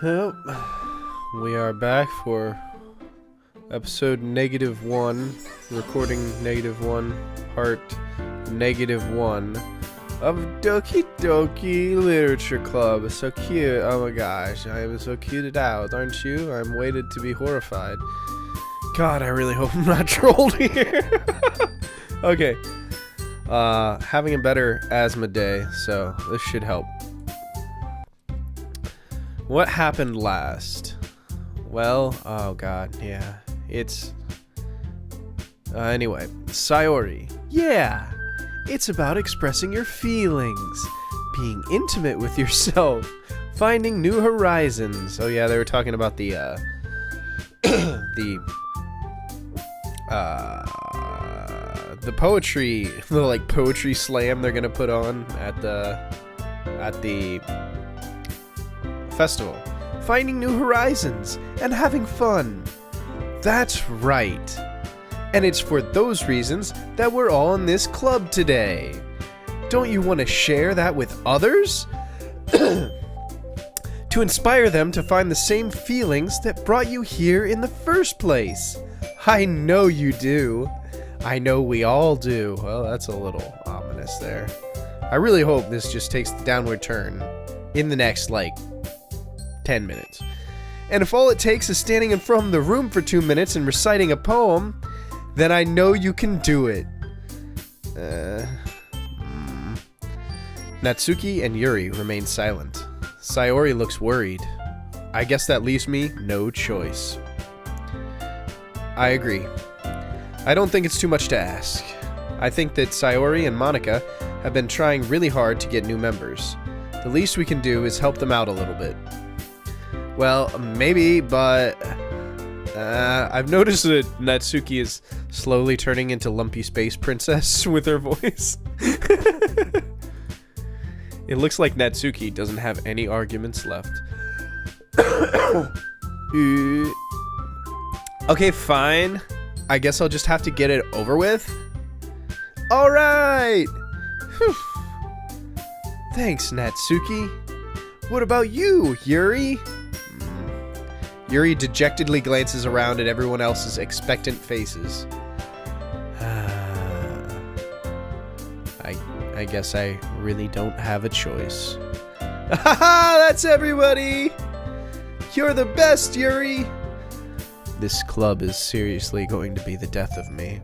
Well, we are back for episode -1, recording -1, part -1 of Doki Doki Literature Club. So cute. Oh my gosh, I am so cuted out, aren't you? I'm waited to be horrified. God, I really hope I'm not trolled here. Okay. Having a better asthma day, so this should help. What happened last? Well, oh god, yeah. It's... anyway, Sayori. Yeah! It's about expressing your feelings, being intimate with yourself, finding new horizons. Oh yeah, they were talking about the poetry, the like poetry slam they're gonna put on at the festival. Finding new horizons and having fun. That's right. And it's for those reasons that we're all in this club today. Don't you want to share that with others? To inspire them to find the same feelings that brought you here in the first place. I know you do. I know we all do. Well, that's a little ominous there. I really hope this just takes the downward turn in the next, 10 minutes. And if all it takes is standing in front of the room for 2 minutes and reciting a poem, then I know you can do it. Natsuki and Yuri remain silent. Sayori looks worried. I guess that leaves me no choice. I agree. I don't think it's too much to ask. I think that Sayori and Monika have been trying really hard to get new members. The least we can do is help them out a little bit. Well, maybe, but I've noticed that Natsuki is slowly turning into Lumpy Space Princess with her voice. It looks like Natsuki doesn't have any arguments left. Okay, fine. I guess I'll just have to get it over with. Alright! Thanks, Natsuki. What about you, Yuri? Yuri dejectedly glances around at everyone else's expectant faces. I guess I really don't have a choice. Haha, that's everybody! You're the best, Yuri! This club is seriously going to be the death of me.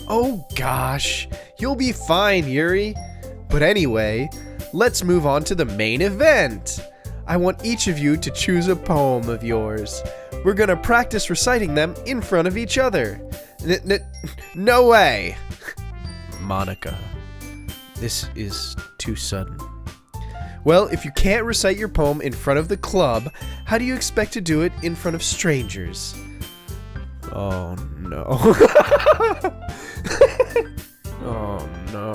Oh gosh, you'll be fine, Yuri. But anyway, let's move on to the main event. I want each of you to choose a poem of yours. We're gonna practice reciting them in front of each other. No way! Monika, this is too sudden. Well, if you can't recite your poem in front of the club, how do you expect to do it in front of strangers? Oh no. Oh no.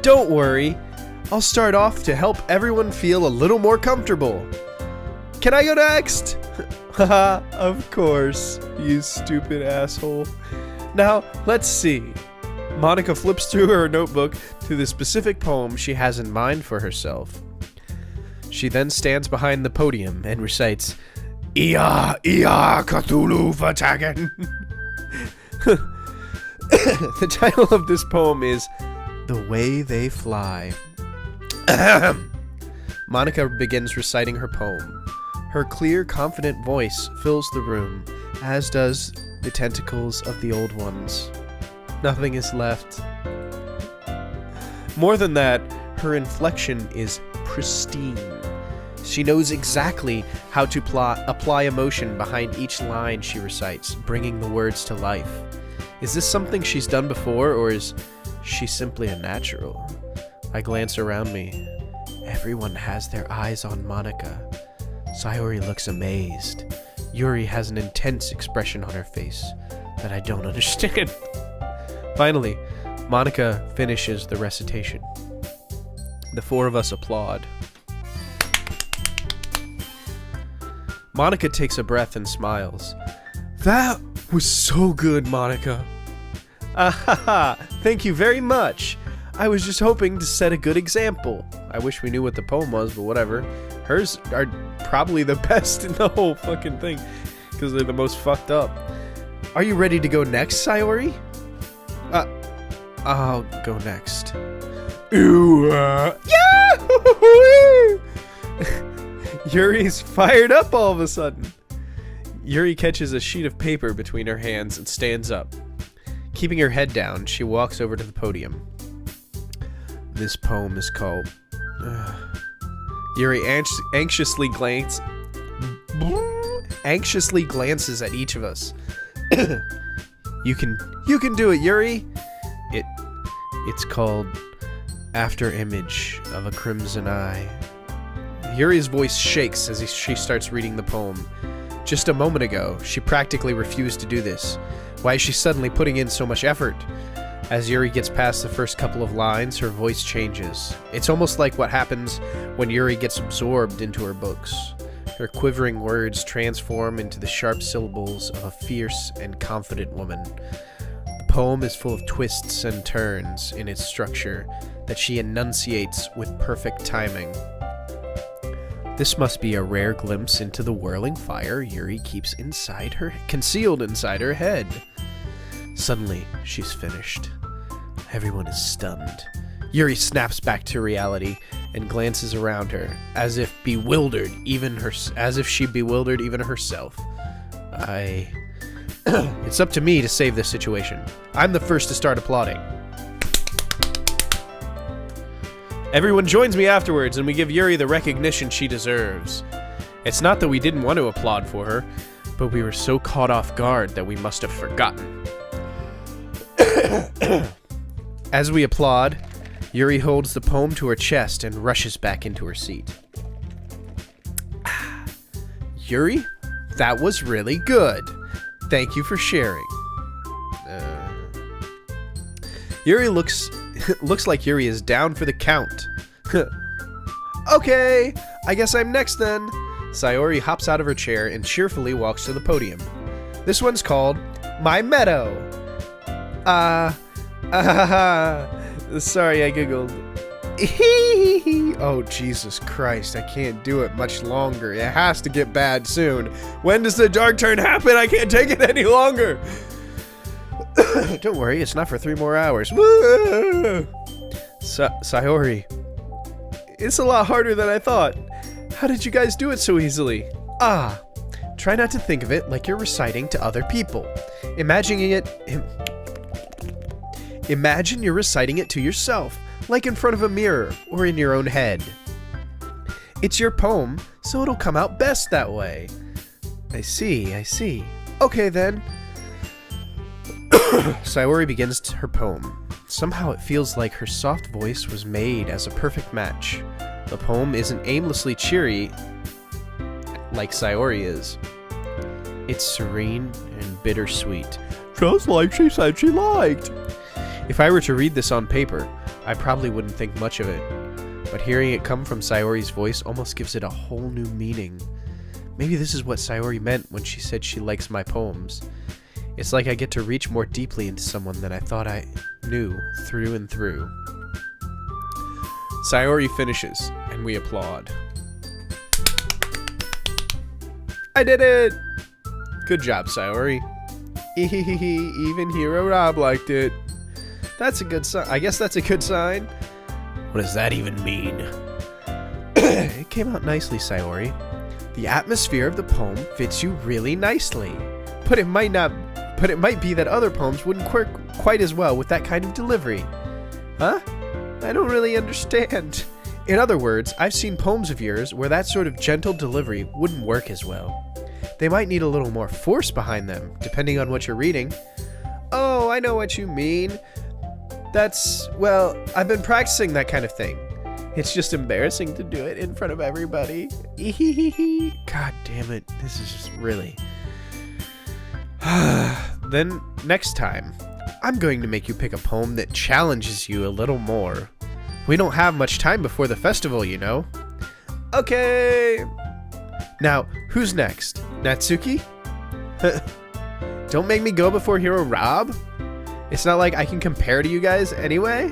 Don't worry. I'll start off to help everyone feel a little more comfortable. Can I go next? Haha, of course, you stupid asshole. Now, let's see. Monika flips through her notebook to the specific poem she has in mind for herself. She then stands behind the podium and recites, Ia, Ia, Cthulhu Vertagen. The title of this poem is The Way They Fly. Monika begins reciting her poem. Her clear, confident voice fills the room, as does the tentacles of the old ones. Nothing is left. More than that, her inflection is pristine. She knows exactly how to apply emotion behind each line she recites, bringing the words to life. Is this something she's done before, or is she simply a natural? I glance around me. Everyone has their eyes on Monika. Sayori looks amazed. Yuri has an intense expression on her face that I don't understand. Finally, Monika finishes the recitation. The four of us applaud. Monika takes a breath and smiles. That was so good, Monika. Ahaha, thank you very much. I was just hoping to set a good example. I wish we knew what the poem was, but whatever. Hers are probably the best in the whole fucking thing, because they're the most fucked up. Are you ready to go next, Sayori? I'll go next. Ooh, yeah! Yuri's fired up all of a sudden. Yuri catches a sheet of paper between her hands and stands up. Keeping her head down, she walks over to the podium. This poem is called... Yuri anxiously glances at each of us. You can do it, Yuri. It's called After Image of a Crimson Eye. Yuri's voice shakes as she starts reading the poem. Just a moment ago, she practically refused to do this. Why is she suddenly putting in so much effort? As Yuri gets past the first couple of lines, her voice changes. It's almost like what happens when Yuri gets absorbed into her books. Her quivering words transform into the sharp syllables of a fierce and confident woman. The poem is full of twists and turns in its structure that she enunciates with perfect timing. This must be a rare glimpse into the whirling fire Yuri keeps concealed inside her head. Suddenly, she's finished. Everyone is stunned. Yuri snaps back to reality and glances around her, as if she bewildered even herself. It's up to me to save this situation. I'm the first to start applauding. Everyone joins me afterwards, and we give Yuri the recognition she deserves. It's not that we didn't want to applaud for her, but we were so caught off guard that we must have forgotten. As we applaud, Yuri holds the poem to her chest and rushes back into her seat. Yuri, that was really good. Thank you for sharing. Yuri looks like Yuri is down for the count. Okay, I guess I'm next then. Sayori hops out of her chair and cheerfully walks to the podium. This one's called My Meadow. Sorry, I giggled. Oh, Jesus Christ, I can't do it much longer. It has to get bad soon. When does the dark turn happen? I can't take it any longer. Don't worry, it's not for 3 more hours. Sayori, it's a lot harder than I thought. How did you guys do it so easily? Try not to think of it like you're reciting to other people. Imagine you're reciting it to yourself, like in front of a mirror or in your own head. It's your poem, so it'll come out best that way. I see. Okay then. Sayori begins her poem. Somehow it feels like her soft voice was made as a perfect match. The poem isn't aimlessly cheery like Sayori is. It's serene and bittersweet, just like she said she liked. If I were to read this on paper, I probably wouldn't think much of it. But hearing it come from Sayori's voice almost gives it a whole new meaning. Maybe this is what Sayori meant when she said she likes my poems. It's like I get to reach more deeply into someone than I thought I knew through and through. Sayori finishes, and we applaud. I did it! Good job, Sayori. Even Hero Robb liked it. That's a good sign. I guess that's a good sign. What does that even mean? It came out nicely, Sayori. The atmosphere of the poem fits you really nicely. But it might be that other poems wouldn't work quite as well with that kind of delivery. Huh? I don't really understand. In other words, I've seen poems of yours where that sort of gentle delivery wouldn't work as well. They might need a little more force behind them, depending on what you're reading. Oh, I know what you mean. Well, I've been practicing that kind of thing. It's just embarrassing to do it in front of everybody. God damn it. This is just really... Then, next time, I'm going to make you pick a poem that challenges you a little more. We don't have much time before the festival, you know. Okay. Now, who's next? Natsuki? Don't make me go before Hero Robb. It's not like I can compare to you guys anyway.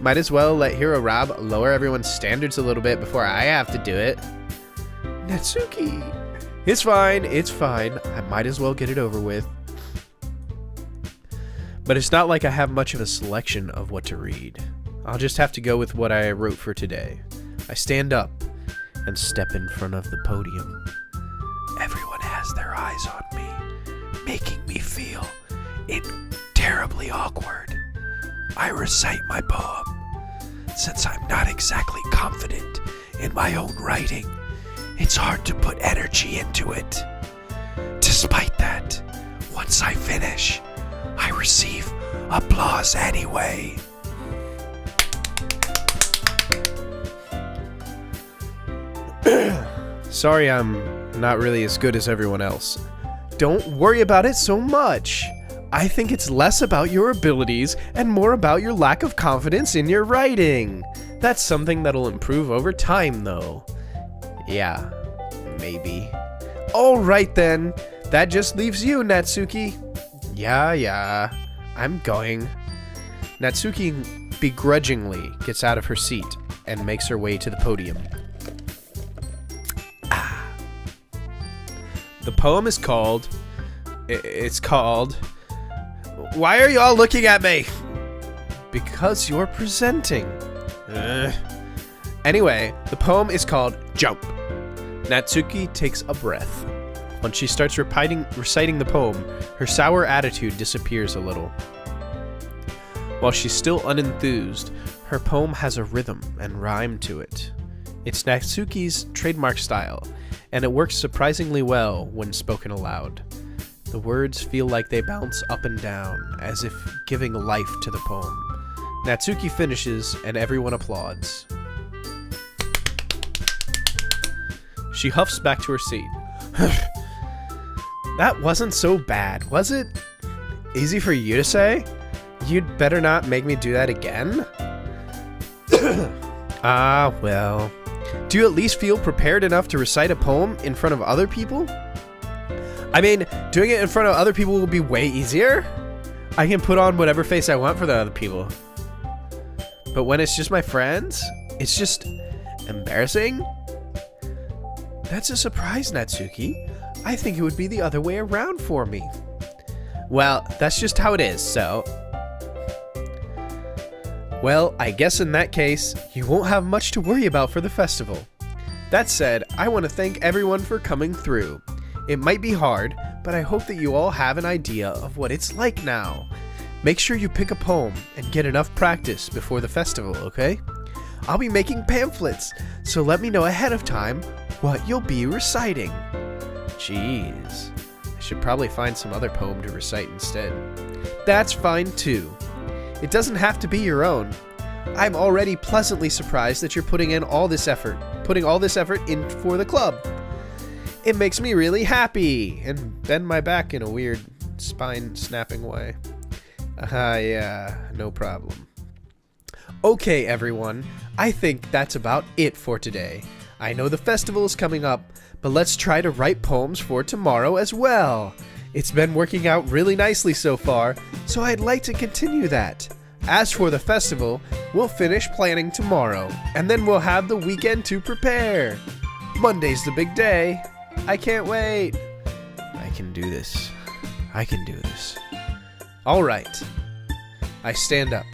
Might as well let Hero Robb lower everyone's standards a little bit before I have to do it. Natsuki! It's fine, it's fine. I might as well get it over with. But it's not like I have much of a selection of what to read. I'll just have to go with what I wrote for today. I stand up and step in front of the podium. Everyone has their eyes on me, making me feel terribly awkward. I recite my poem. Since I'm not exactly confident in my own writing, it's hard to put energy into it. Despite that, once I finish, I receive applause anyway. Sorry I'm not really as good as everyone else. Don't worry about it so much. I think it's less about your abilities and more about your lack of confidence in your writing. That's something that'll improve over time, though. Yeah, maybe. Alright then, that just leaves you, Natsuki. Yeah, I'm going. Natsuki begrudgingly gets out of her seat and makes her way to the podium. The poem is called... It's called... Why are you all looking at me? Because you're presenting. Anyway, the poem is called Jump. Natsuki takes a breath. When she starts reciting the poem, her sour attitude disappears a little. While she's still unenthused, her poem has a rhythm and rhyme to it. It's Natsuki's trademark style, and it works surprisingly well when spoken aloud. The words feel like they bounce up and down, as if giving life to the poem. Natsuki finishes, and everyone applauds. She huffs back to her seat. That wasn't so bad, was it? Easy for you to say? You'd better not make me do that again? Well. Do you at least feel prepared enough to recite a poem in front of other people? I mean, doing it in front of other people will be way easier. I can put on whatever face I want for the other people. But when it's just my friends, it's just embarrassing. That's a surprise, Natsuki. I think it would be the other way around for me. Well, that's just how it is, so... Well, I guess in that case, you won't have much to worry about for the festival. That said, I want to thank everyone for coming through. It might be hard, but I hope that you all have an idea of what it's like now. Make sure you pick a poem and get enough practice before the festival, okay? I'll be making pamphlets, so let me know ahead of time what you'll be reciting. Jeez, I should probably find some other poem to recite instead. That's fine too. It doesn't have to be your own. I'm already pleasantly surprised that you're putting all this effort in for the club. It makes me really happy, and bend my back in a weird spine-snapping way. Yeah, no problem. Okay, everyone, I think that's about it for today. I know the festival is coming up, but let's try to write poems for tomorrow as well. It's been working out really nicely so far, so I'd like to continue that. As for the festival, we'll finish planning tomorrow, and then we'll have the weekend to prepare. Monday's the big day. I can't wait. I can do this. I can do this. Alright. I stand up.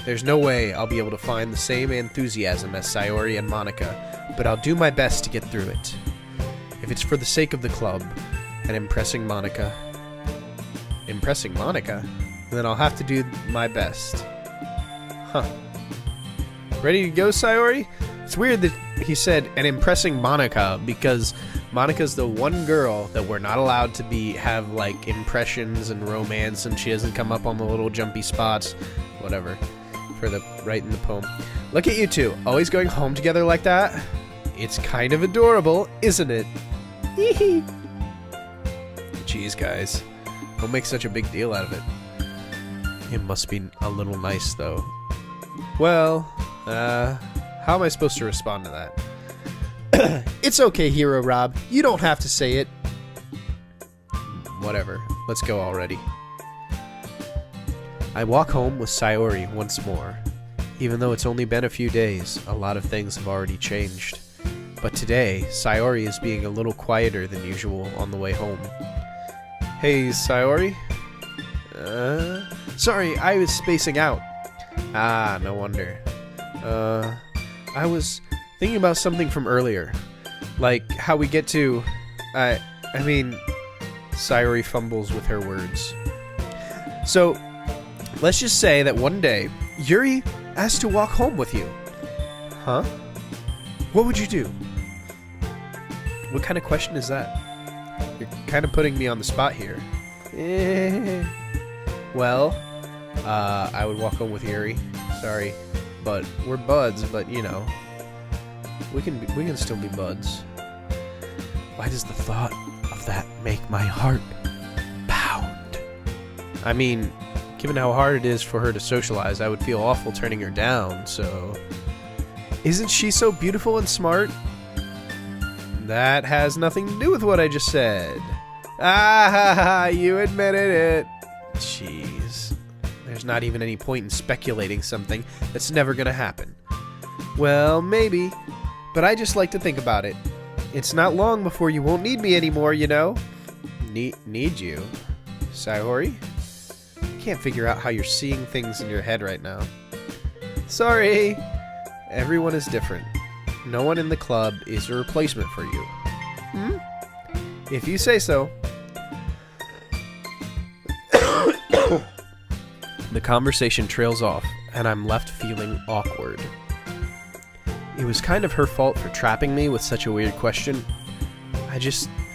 There's no way I'll be able to find the same enthusiasm as Sayori and Monica, but I'll do my best to get through it. If it's for the sake of the club and impressing Monica, then I'll have to do my best. Huh. Ready to go, Sayori? It's weird that he said, and impressing Monica, because Monica's the one girl that we're not allowed to have, like, impressions and romance, and she doesn't come up on the little jumpy spots, whatever, for writing the poem. Look at you two, always going home together like that? It's kind of adorable, isn't it? Hee. Jeez, guys. Don't make such a big deal out of it. It must be a little nice, though. Well, how am I supposed to respond to that? It's okay, Hero Robb. You don't have to say it. Whatever. Let's go already. I walk home with Sayori once more. Even though it's only been a few days, a lot of things have already changed. But today, Sayori is being a little quieter than usual on the way home. Hey, Sayori? Sorry, I was spacing out. Ah, no wonder. I was thinking about something from earlier. Like how we get to... I mean... Sayori fumbles with her words. So, let's just say that one day, Yuri asked to walk home with you. Huh? What would you do? What kind of question is that? You're kind of putting me on the spot here. Well, I would walk home with Yuri. Sorry, but we're buds. But you know, we can still be buds. Why does the thought of that make my heart pound? I mean, given how hard it is for her to socialize, I would feel awful turning her down. So, isn't she so beautiful and smart? That has nothing to do with what I just said. Ah, you admitted it. Jeez. There's not even any point in speculating something that's never gonna happen. Well, maybe. But I just like to think about it. It's not long before you won't need me anymore, you know? Need you? Sayori? I can't figure out how you're seeing things in your head right now. Sorry. Everyone is different. No one in the club is a replacement for you. Hmm? If you say so. The conversation trails off, and I'm left feeling awkward. It was kind of her fault for trapping me with such a weird question.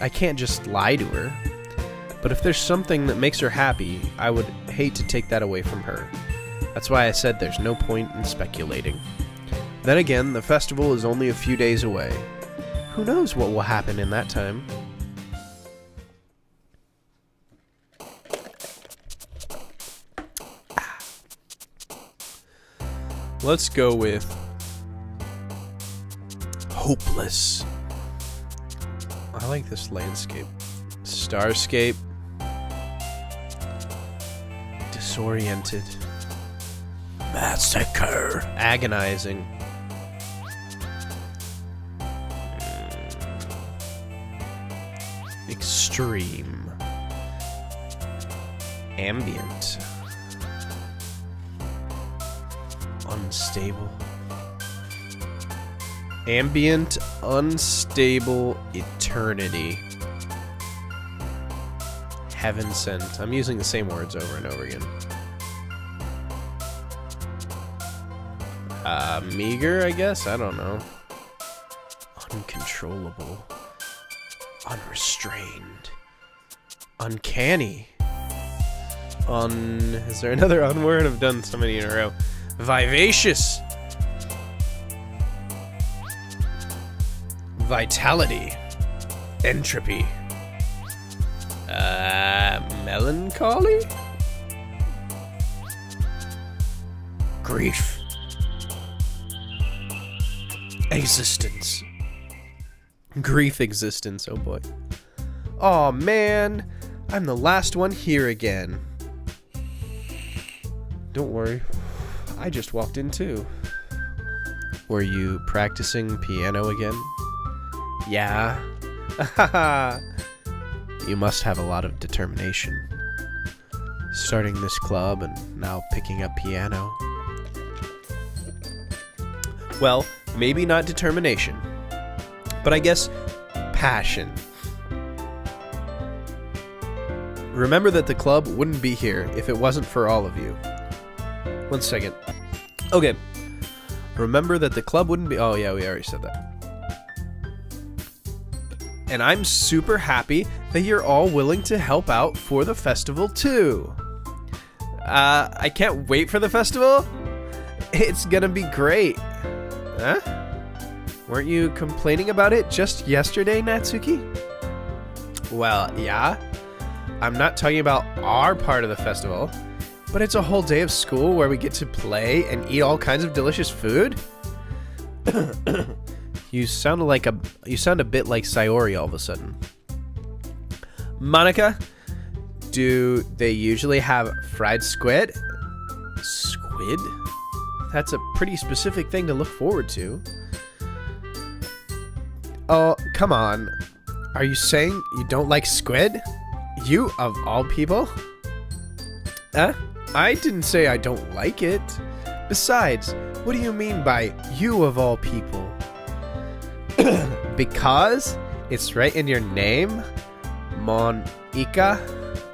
I can't just lie to her. But if there's something that makes her happy, I would hate to take that away from her. That's why I said there's no point in speculating. Then again, the festival is only a few days away. Who knows what will happen in that time? Let's go with hopeless. I like this landscape. Starscape. Disoriented. Massacre. Agonizing. Extreme. Ambient. Unstable. Ambient, unstable, eternity. Heaven sent. I'm using the same words over and over again. Meager, I guess? I don't know. Uncontrollable. Unrestrained. Uncanny. Is there another unword? I've done so many in a row. Vivacious. Vitality. Entropy. Melancholy? Grief. Existence. Grief existence, oh boy. Aw, man. I'm the last one here again. Don't worry. I just walked in too. Were you practicing piano again? Yeah. You must have a lot of determination. Starting this club and now picking up piano. Well, maybe not determination, but I guess passion. Remember that the club wouldn't be here if it wasn't for all of you. 1 second. Okay. Remember that the club wouldn't be... Oh, yeah, we already said that. And I'm super happy that you're all willing to help out for the festival, too. I can't wait for the festival. It's gonna be great. Huh? Weren't you complaining about it just yesterday, Natsuki? Well, yeah. I'm not talking about our part of the festival, but it's a whole day of school where we get to play and eat all kinds of delicious food. You sound a bit like Sayori all of a sudden. Monica, do they usually have fried squid? Squid? That's a pretty specific thing to look forward to. Oh, come on. Are you saying you don't like squid? You, of all people? I didn't say I don't like it. Besides, what do you mean by you of all people? Because it's right in your name? Mon Ika?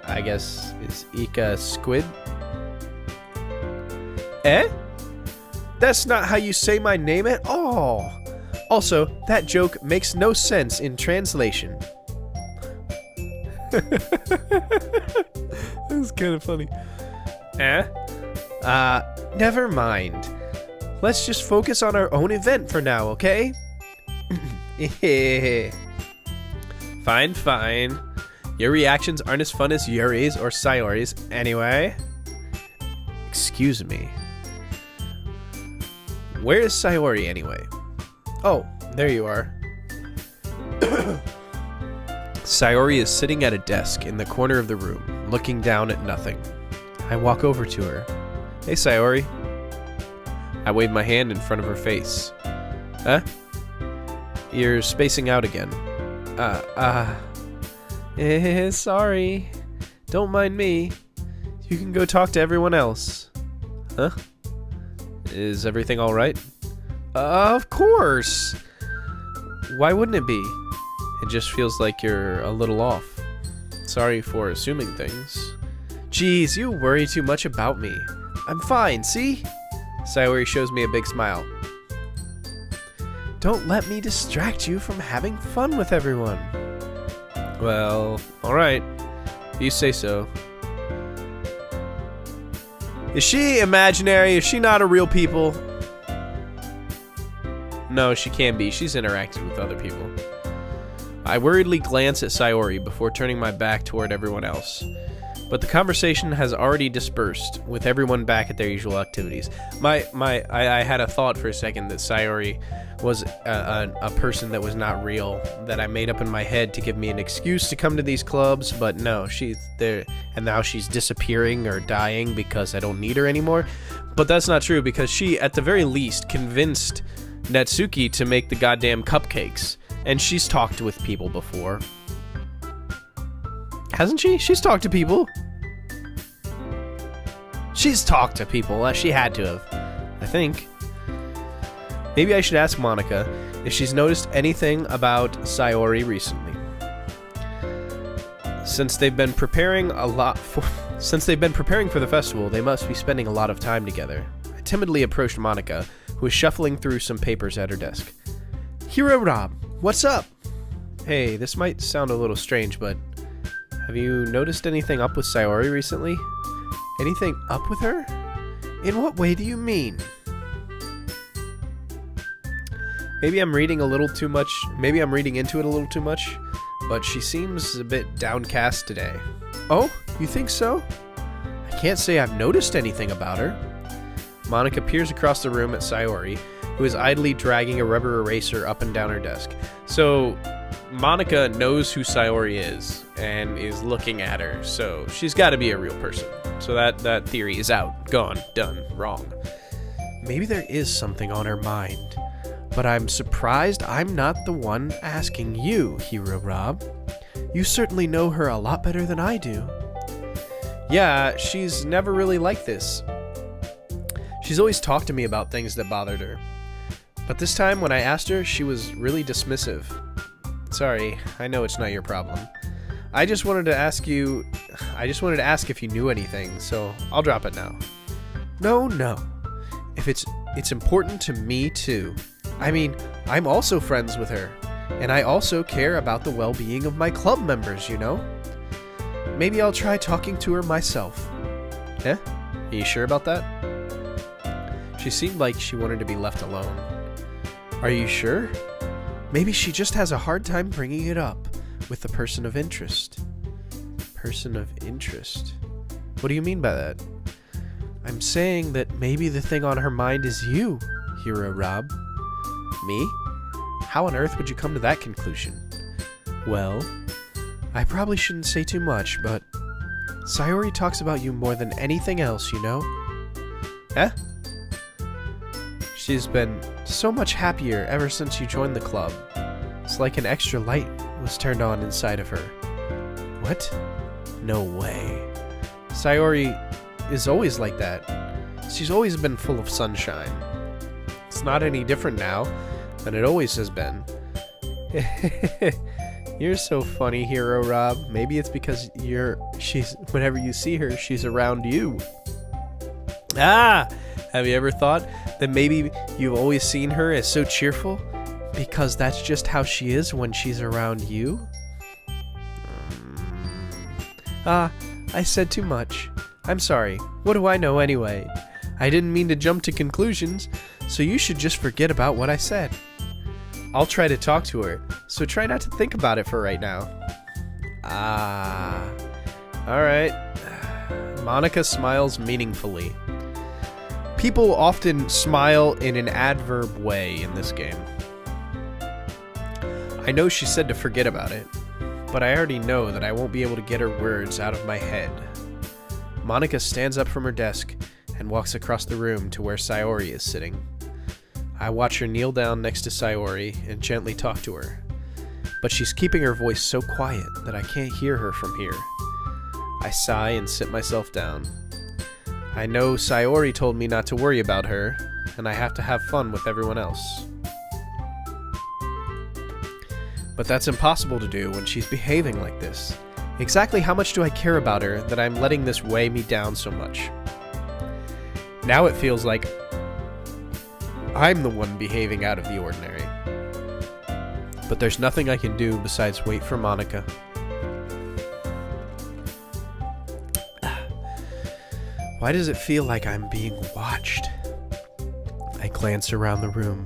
I guess is Ika squid? That's not how you say my name at all. Also, that joke makes no sense in translation. That was kind of funny. Never mind. Let's just focus on our own event for now, okay? Fine, fine. Your reactions aren't as fun as Yuri's or Sayori's anyway. Excuse me. Where is Sayori anyway? Oh, there you are. Sayori is sitting at a desk in the corner of the room, looking down at nothing. I walk over to her. Hey, Sayori. I wave my hand in front of her face. You're spacing out again. Sorry. Don't mind me. You can go talk to everyone else. Huh? Is everything alright? Of course! Why wouldn't it be? It just feels like you're a little off. Sorry for assuming things. Geez, you worry too much about me. I'm fine, see? Sayori shows me a big smile. Don't let me distract you from having fun with everyone. Well, alright. You say so. Is she imaginary? Is she not a real people? No, she can be. She's interacted with other people. I worriedly glance at Sayori before turning my back toward everyone else. But the conversation has already dispersed, with everyone back at their usual activities. I had a thought for a second that Sayori was a person that was not real, that I made up in my head to give me an excuse to come to these clubs, but no, she's there, and now she's disappearing or dying because I don't need her anymore. But that's not true, because she, at the very least, convinced Natsuki to make the goddamn cupcakes, and she's talked with people before. Hasn't she? She's talked to people. She's talked to people. She had to have, I think. Maybe I should ask Monika if she's noticed anything about Sayori recently. Since they've been preparing for the festival, they must be spending a lot of time together. I timidly approached Monika, who was shuffling through some papers at her desk. Hero Robb, what's up? Hey, this might sound a little strange, but have you noticed anything up with Sayori recently? Anything up with her? In what way do you mean? Maybe I'm reading a little too much. Maybe I'm reading into it a little too much, but she seems a bit downcast today. Oh, you think so? I can't say I've noticed anything about her. Monika peers across the room at Sayori, who is idly dragging a rubber eraser up and down her desk. So Monika knows who Sayori is and is looking at her, so she's got to be a real person. So that theory is out, gone, done, wrong. Maybe there is something on her mind, but I'm surprised I'm not the one asking you, Hero Robb. You certainly know her a lot better than I do. Yeah, she's never really like this. She's always talked to me about things that bothered her. But this time, when I asked her, she was really dismissive. Sorry, I know it's not your problem. I just wanted to ask if you knew anything, so I'll drop it now. No. If it's important to me too. I mean, I'm also friends with her, and I also care about the well-being of my club members, you know? Maybe I'll try talking to her myself. Are you sure about that? She seemed like she wanted to be left alone. Are you sure? Maybe she just has a hard time bringing it up with the person of interest. Person of interest? What do you mean by that? I'm saying that maybe the thing on her mind is you, Hero Robb. Me? How on earth would you come to that conclusion? Well, I probably shouldn't say too much, but Sayori talks about you more than anything else, you know? She's been so much happier ever since you joined the club. It's like an extra light was turned on inside of her. What? No way. Sayori is always like that. She's always been full of sunshine. It's not any different now than it always has been. You're so funny, Hero Rob. Maybe it's because whenever you see her, she's around you. Have you ever thought that maybe you've always seen her as so cheerful because that's just how she is when she's around you? I said too much. I'm sorry. What do I know anyway? I didn't mean to jump to conclusions, so you should just forget about what I said. I'll try to talk to her, so try not to think about it for right now. Alright. Monica smiles meaningfully. People often smile in an adverb way in this game. I know she said to forget about it, but I already know that I won't be able to get her words out of my head. Monica stands up from her desk and walks across the room to where Sayori is sitting. I watch her kneel down next to Sayori and gently talk to her, but she's keeping her voice so quiet that I can't hear her from here. I sigh and sit myself down. I know Sayori told me not to worry about her, and I have to have fun with everyone else. But that's impossible to do when she's behaving like this. Exactly how much do I care about her that I'm letting this weigh me down so much? Now it feels like I'm the one behaving out of the ordinary. But there's nothing I can do besides wait for Monica. Why does it feel like I'm being watched? I glance around the room.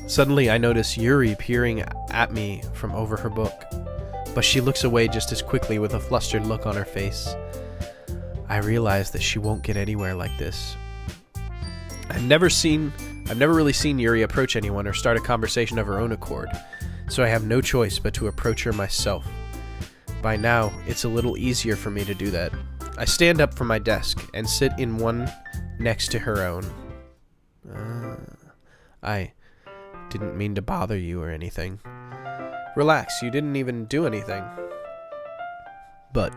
Suddenly I notice Yuri peering at me from over her book, but she looks away just as quickly with a flustered look on her face. I realize that she won't get anywhere like this. I've never really seen Yuri approach anyone or start a conversation of her own accord, so I have no choice but to approach her myself. By now, it's a little easier for me to do that. I stand up from my desk and sit in one next to her own. I didn't mean to bother you or anything. Relax, you didn't even do anything. But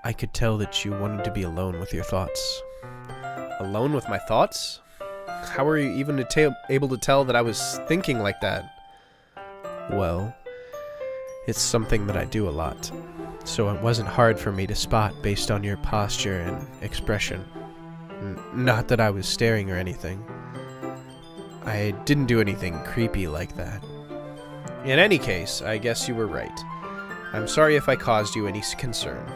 I could tell that you wanted to be alone with your thoughts. Alone with my thoughts? How were you even able to tell that I was thinking like that? Well, it's something that I do a lot, so it wasn't hard for me to spot based on your posture and expression. Not that I was staring or anything. I didn't do anything creepy like that. In any case, I guess you were right. I'm sorry if I caused you any concern.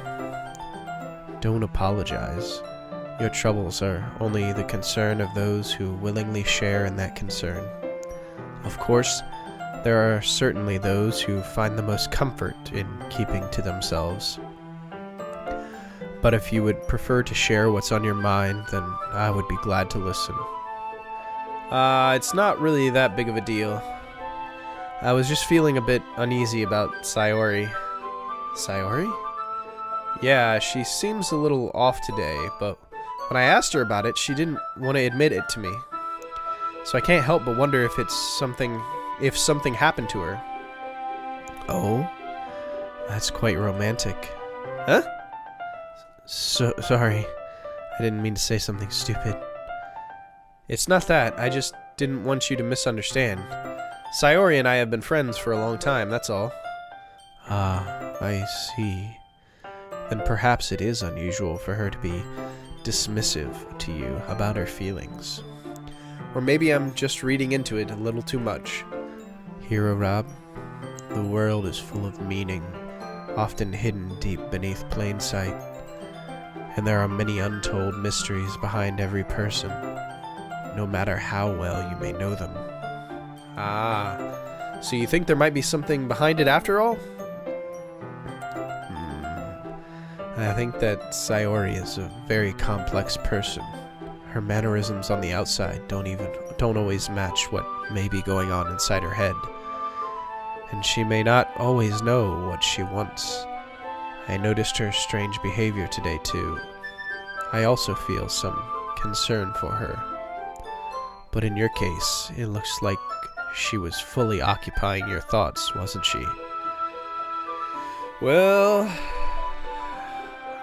Don't apologize. Your troubles are only the concern of those who willingly share in that concern. Of course, there are certainly those who find the most comfort in keeping to themselves. But if you would prefer to share what's on your mind, then I would be glad to listen. It's not really that big of a deal. I was just feeling a bit uneasy about Sayori. Sayori? Yeah, she seems a little off today, but when I asked her about it, she didn't want to admit it to me. So I can't help but wonder if something happened to her. Oh? That's quite romantic. Huh? Sorry. I didn't mean to say something stupid. It's not that. I just didn't want you to misunderstand. Sayori and I have been friends for a long time, that's all. Ah, I see. Then perhaps it is unusual for her to be dismissive to you about her feelings. Or maybe I'm just reading into it a little too much. Hero Robb, the world is full of meaning, often hidden deep beneath plain sight. And there are many untold mysteries behind every person, no matter how well you may know them. Ah, so you think there might be something behind it after all? I think that Sayori is a very complex person. Her mannerisms on the outside don't always match what may be going on inside her head. And she may not always know what she wants. I noticed her strange behavior today too. I also feel some concern for her. But in your case, it looks like she was fully occupying your thoughts, wasn't she? Well,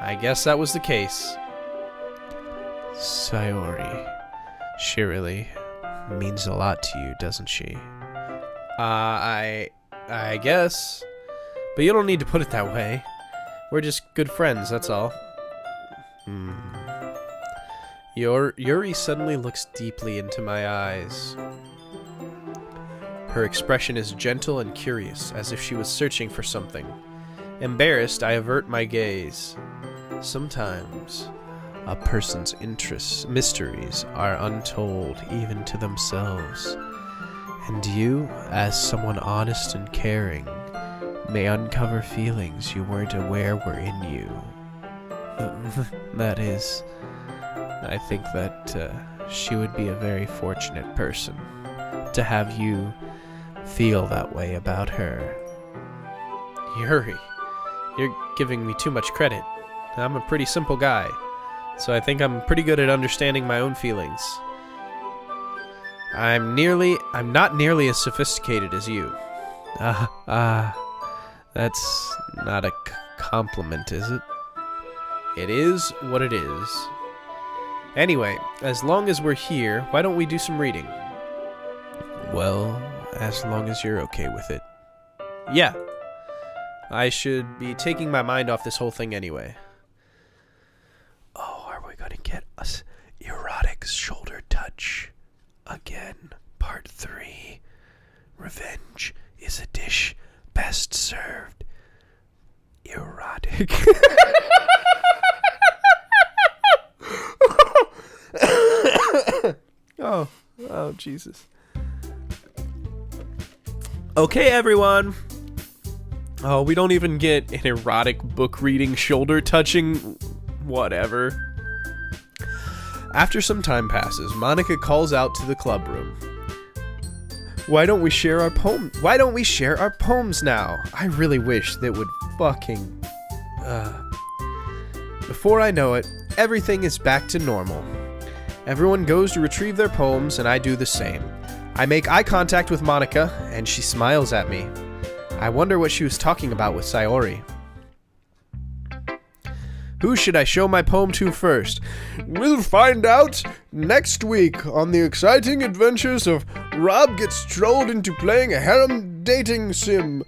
I guess that was the case. Sayori. She really means a lot to you, doesn't she? I guess. But you don't need to put it that way. We're just good friends, that's all. Yuri suddenly looks deeply into my eyes. Her expression is gentle and curious, as if she was searching for something. Embarrassed, I avert my gaze. Sometimes, a person's mysteries are untold even to themselves. And you, as someone honest and caring, may uncover feelings you weren't aware were in you. That is, I think that she would be a very fortunate person to have you feel that way about her. Yuri, you're giving me too much credit. I'm a pretty simple guy, so I think I'm pretty good at understanding my own feelings. I'm not nearly as sophisticated as you. That's not a compliment, is it? It is what it is. Anyway, as long as we're here, why don't we do some reading? Well, as long as you're okay with it. Yeah. I should be taking my mind off this whole thing anyway. Oh, are we gonna get us erotic shoulder touch? Again, part 3. Revenge is a dish best served erotic. Oh, Jesus. Okay, everyone. Oh, we don't even get an erotic book reading, shoulder touching, whatever. After some time passes, Monika calls out to the club room. Why don't we share our poems now? I really wish that would fucking... Before I know it, everything is back to normal. Everyone goes to retrieve their poems, and I do the same. I make eye contact with Monika, and she smiles at me. I wonder what she was talking about with Sayori. Who should I show my poem to first? We'll find out next week on the exciting adventures of Robb gets trolled into playing a harem dating sim.